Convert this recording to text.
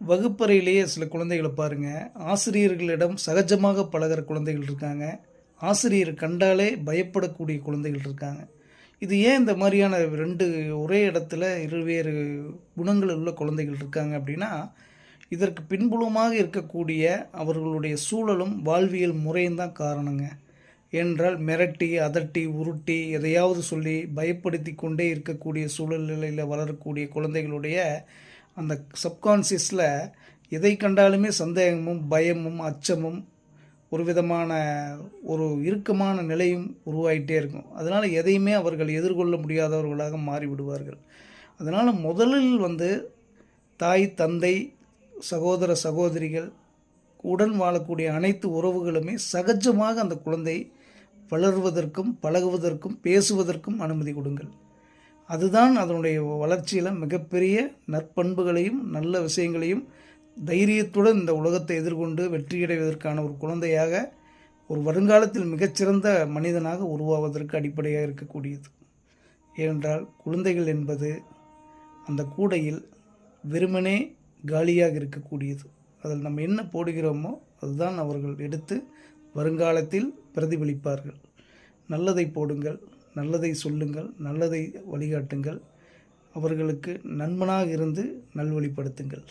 வகுப்பறையிலேயே சில குழந்தைகளை பாருங்கள், ஆசிரியர்களிடம் சகஜமாக பழகுற குழந்தைகள் இருக்காங்க. ஆசிரியர் கண்டாலே பயப்படக்கூடிய குழந்தைகள் இருக்காங்க. இது ஏன் இந்த மாதிரியான 2 ஒரே இடத்துல இருவேறு குணங்கள் உள்ள குழந்தைகள் இருக்காங்க அப்படின்னா, இதற்கு பின்புலமாக இருக்கக்கூடிய அவர்களுடைய சூழலும் வாழ்வியல் முறையும் தான் காரணங்க. ஏனென்றால் மிரட்டி, அதட்டி, உருட்டி, எதையாவது சொல்லி பயப்படுத்தி கொண்டே இருக்கக்கூடிய சூழ்நிலையில் வளரக்கூடிய குழந்தைகளுடைய அந்த சப்கான்ஷியஸில் எதை கண்டாலுமே சந்தேகமும், பயமும், அச்சமும், ஒரு விதமான ஒரு இறுக்கமான நிலையும் உருவாகிட்டே இருக்கும். அதனால் எதையுமே அவர்கள் எதிர்கொள்ள முடியாதவர்களாக மாறிவிடுவார்கள். அதனால் முதலில் தாய், தந்தை, சகோதர, சகோதரிகள், உடன் வாழக்கூடிய அனைத்து உறவுகளுமே சகஜமாக அந்த குழந்தை வளர்வதற்கும், பழகுவதற்கும், பேசுவதற்கும் அனுமதி கொடுங்கள். அதுதான் அதனுடைய வளர்ச்சியில் மிகப்பெரிய நற்பண்புகளையும், நல்ல விஷயங்களையும் தைரியத்துடன் இந்த உலகத்தை எதிர்கொண்டு வெற்றியடைவதற்கான ஒரு குழந்தையாக, ஒரு வருங்காலத்தில் மிகச்சிறந்த மனிதனாக உருவாவதற்கு அடிப்படையாக இருக்கக்கூடியது. ஏனென்றால் குழந்தைகள் என்பது அந்த கூடையில் வெறுமனே காலியாக இருக்கக்கூடியது. அதில் நம்ம என்ன போடுகிறோமோ அதுதான் அவர்கள் எடுத்து வருங்காலத்தில் பிரதிபலிப்பார்கள். நல்லதை போடுங்கள், நல்லதை சொல்லுங்கள், நல்லதை வழிகாட்டுங்கள், அவர்களுக்கு நண்பனாக இருந்து நல்வழிப்படுத்துங்கள்.